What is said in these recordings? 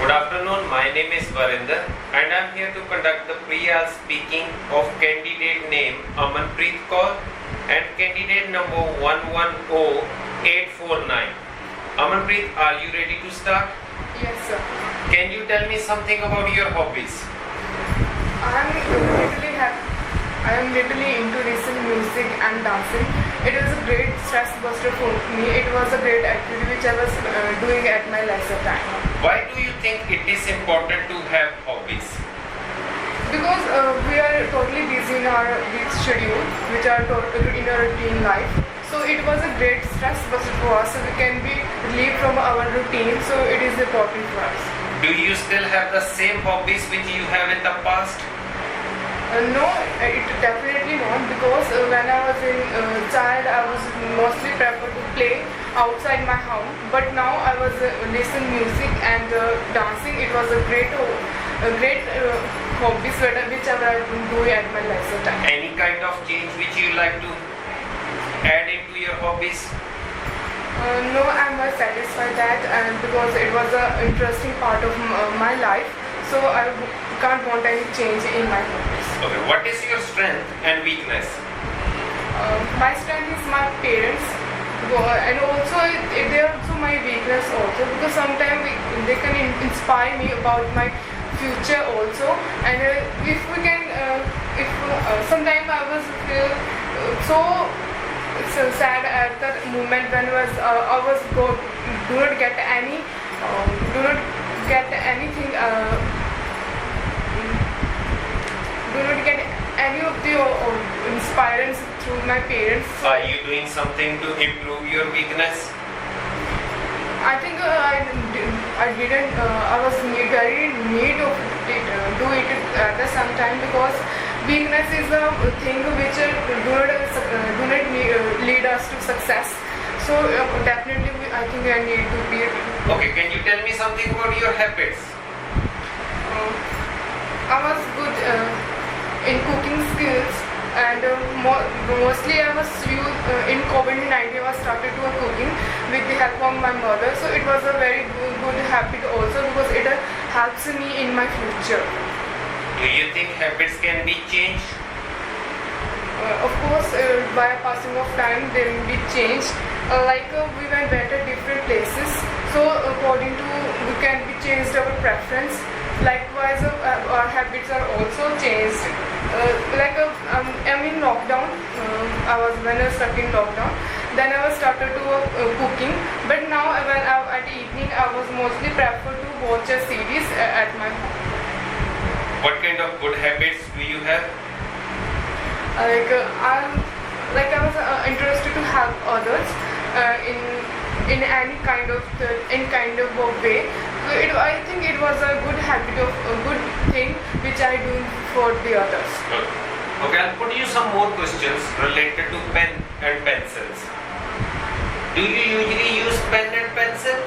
Good afternoon, my name is Varinder and I am here to conduct the pre-IELTS speaking of candidate name Amanpreet Kaur and candidate number 110849. Amanpreet, are you ready to start? Yes, sir. Can you tell me something about your hobbies? I am literally into listening music and dancing. It is a great stress buster for me. It was a great activity which I was doing at my leisure time. Why do you think it is important to have hobbies? Because we are totally busy in our week schedule, which are in our routine life. So it was a great stress buster for us. So we can be relieved from our routine. So it is important for us. Do you still have the same hobbies which you have in the past? No, it definitely not, because when I was in child, I was mostly prefer to play outside my home. But now I was listen music and dancing. It was a great hobbies which I was doing at my leisure time. Any kind of change which you like to add into your hobbies? No, I'm not satisfied that, and because it was an interesting part of my life, so I can't want any change in my hobbies. Okay, what is your strength and weakness? My strength is my parents, and also they are also my weakness also, because sometimes they can inspire me about my future also. And if we can, sometimes I was feel so sad at that moment when I was do not get anything. Do not get any of the inspirance through my parents. Are you doing something to improve your weakness? I think I didn't. I was very need of it, do it at the same time, because weakness is a thing which do not lead us to success. So definitely, I think I need to be. Okay, can you tell me something about your habits? I was good in cooking skills, and mostly I was in COVID-19 I was started to cooking with the help of my mother. So it was a very good habit also, because it helps me in my future. Do you think habits can be changed? Of course, by passing of time they will be changed. We went at different places, so according to we can be changed our preference. Likewise, our habits are also changed. I'm in lockdown. When I was stuck in lockdown, then I was started to cooking. But now, when at evening, I was mostly prefer to watch a series at my home. What kind of good habits do you have? I was interested to help others in any kind of way. So I think it was a good habit of a good thing which I do for the others. Okay, I'll put you some more questions related to pen and pencils. Do you usually use pen and pencil?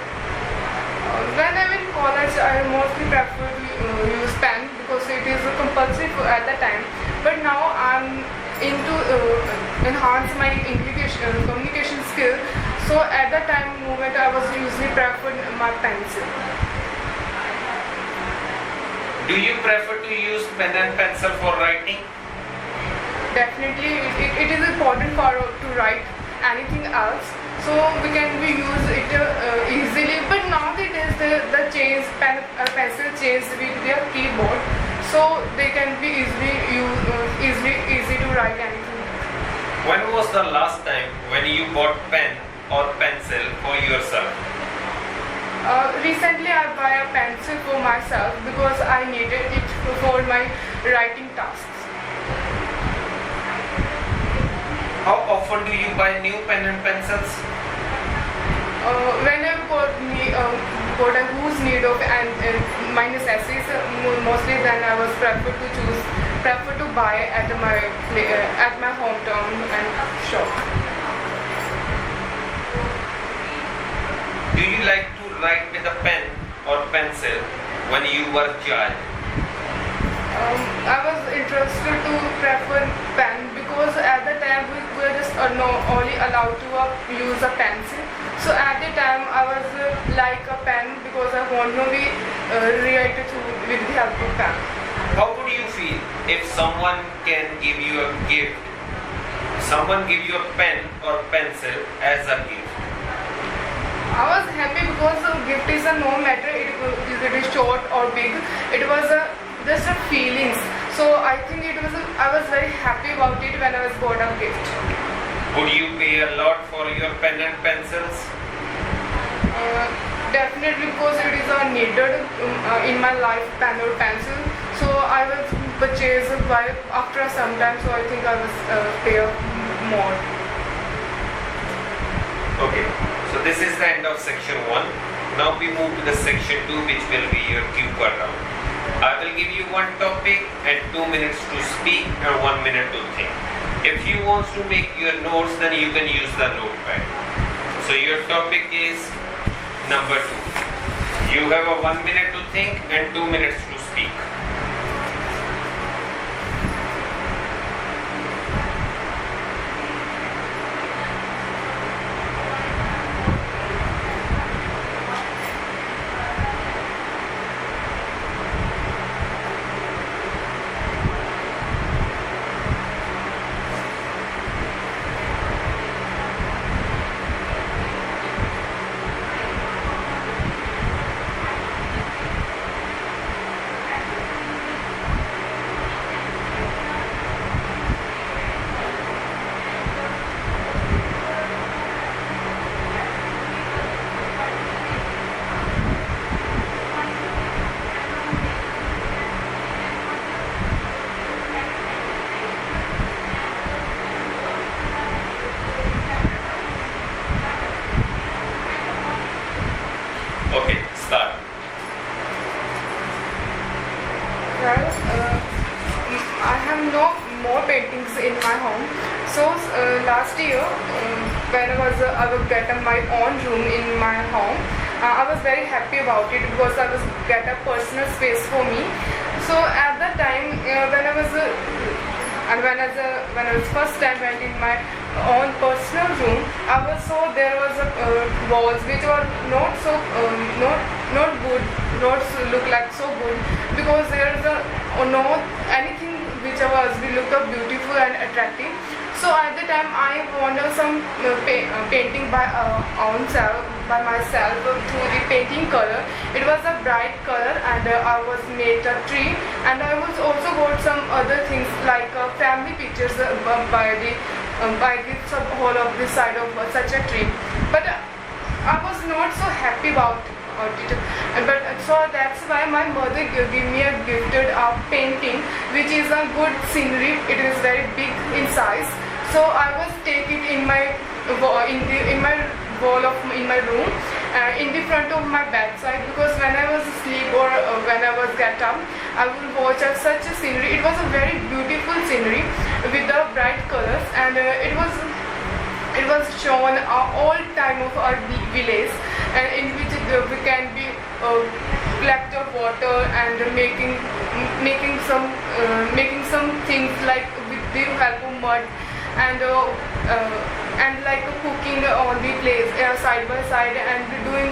When I'm in college, I mostly prefer to use pen, because it is compulsory at the time. But now I'm into enhance my communication skill. So at the time moment, I was usually preferred my pencil. Do you prefer to use pen and pencil for writing? Definitely, it is important to write anything else. So we can use it easily. But nowadays the pencil changed with their keyboard, so they can be easy to write anything. When was the last time when you bought pen or pencil for yourself? Recently I buy a pencil for myself, because I needed it for my writing tasks. How often do you buy new pen and pencils? When I got a whose need of my necessities, mostly then I was prefer to buy at my hometown and shop. Do you like to write with a pen or pencil when you were a child? I was interested to prefer pen, because at the time we were just only allowed to use a pencil. So at the time I was like a pen, because I want to be related to with the help of pen. How would you feel if someone can give you a gift? Someone give you a pen or pencil as a gift. I was happy because the gift is a no matter it is short or big. It was just a feelings. So I think I was very happy about it when I was bought a gift. Would you pay a lot for your pen and pencils? Definitely, because it is needed in my life, pen or pencil. So I will purchase by after some time. So I think I will pay more. Okay. So this is the end of section 1. Now we move to the section 2, which will be your cue card round. I will give you one topic and 2 minutes to speak and 1 minute to think. If you want to make your notes, then you can use the notepad. So your topic is number 2. You have a 1 minute to think and 2 minutes to speak. Okay, start. Well, I have no more paintings in my home. So last year, when I would get my own room in my home, I was very happy about it because I was get a personal space for me. So at that time, when I was first time went in my own personal room, I was saw there was walls which were not so not good, not look like so good, because there is no anything which was we look up beautiful and attractive. So at the time I wanted some painting by myself through the painting color. It was a bright color, and I was made a tree, and I was also got some other things like family pictures by the whole of the side of such a tree. But I was not so happy about it. But so that's why my mother gave me a gifted painting, which is a good scenery. It is very big in size. So I was take it in my wall of in my room, in the front of my bedside, because when I was asleep or when I was get up, I will watch such a scenery. It was a very beautiful scenery with the bright colors, and it was shown all time of our village, and in which we can be collect of water and making some things like with the help of mud, and like cooking on the place side by side, and doing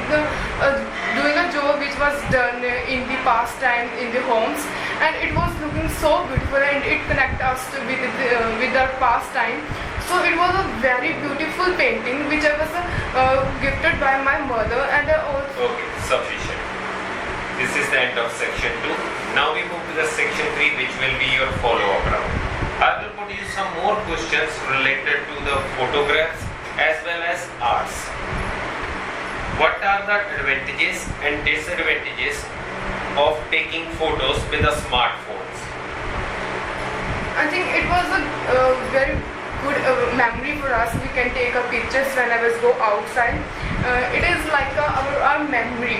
a job which was done in the past time in the homes, and it was looking so beautiful, and it connect us with our past time. So it was a very beautiful painting which I was gifted by my mother, and I also. Okay, sufficient. This is the end of section 2. Now we move to the section 3, which will be your follow-up round. I will put you some more questions related to the photographs as well as arts. What are the advantages and disadvantages of taking photos with the smartphones? I think it was a very good memory for us. We can take pictures whenever we go outside. It is like our memory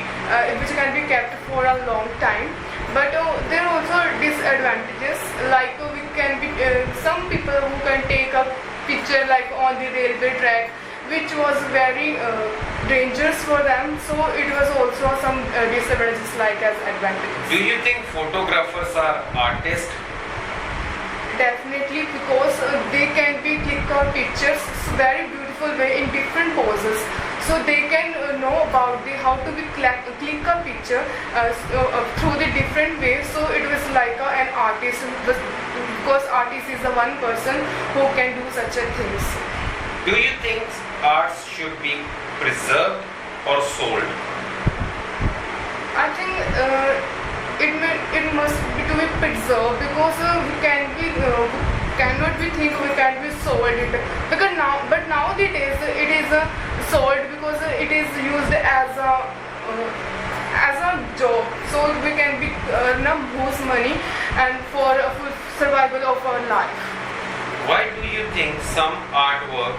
which can be kept for a long time. But there are also disadvantages, like we can be some people who can take a picture like on the railway track, which was very dangerous for them. So it was also some disadvantages like as advantages. Do you think photographers are artists? Definitely, because they can be click our pictures very beautiful way in different poses. So they can know about the how to be click a picture through the different ways. So it was like an artist, because artist is the one person who can do such a things. Do you think arts should be preserved or sold? I think it must be to be preserved, because we cannot be sold it, because nowadays it is sold because it is used as a job, so we can be earn most money and for survival of our life. Why do you think some artwork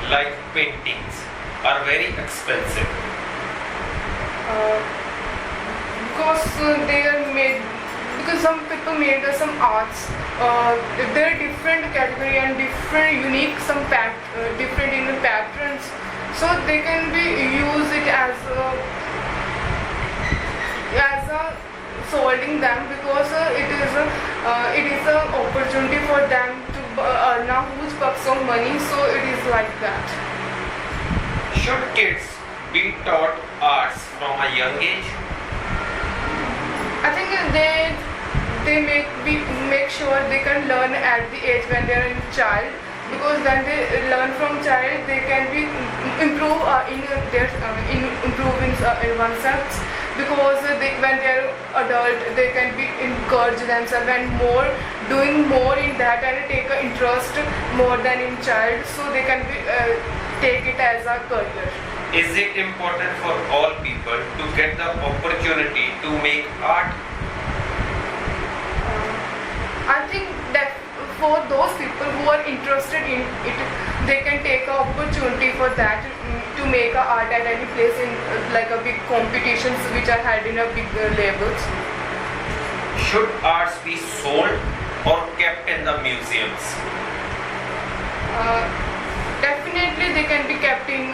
like paintings are very expensive? Because they are made, because some people made some arts, there are different category and different unique, different in the patterns, so they can be use it as solding them, because it is an opportunity for them to earn a huge bucks of money, so it is like that. Should kids be taught arts from a young age? I think they make sure they can learn at the age when they are a child, because when they learn from child they can be improve in oneself, because when they are adult they can be encourage themselves and doing more in that and take an interest more than in child, so they can be take it as a career. Is it important for all people to get the opportunity to make art? I think that for those people who are interested in it, they can take an opportunity for that, to make a art at any place in like a big competitions which are held in a big labels. Should arts be sold or kept in the museums? Definitely they can be kept in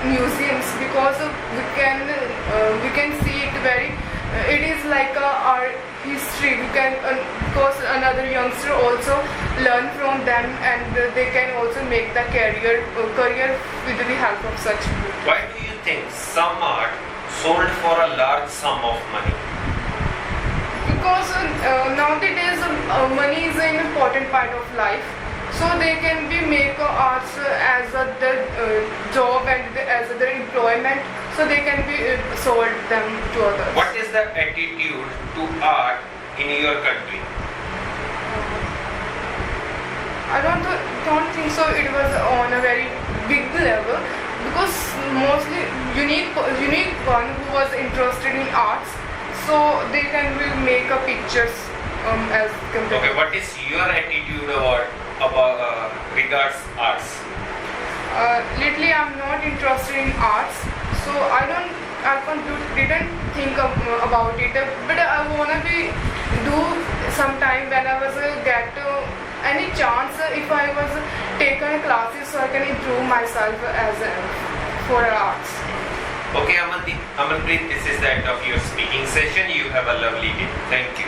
museums, because we can see it very. It is like our history. We can, because another youngster also learn from them, and they can also make the career with the help of such book. Why do you think some art sold for a large sum of money? Because nowadays money is an important part of life, so they can be make arts as their job and as their employment, so they can be sold them to others. What is the attitude to art in your country? I don't think so. It was on a very big level, because mostly unique one who was interested in arts, so they can make a pictures as compared. Okay, what is your attitude about regards arts? Lately I'm not interested in arts, so didn't think about it, but I wanna do sometime when I was get any chance, if I was taken classes, so I can improve myself as for arts. Okay, Amanpreet, this is the end of your speaking session. You have a lovely day. Thank you.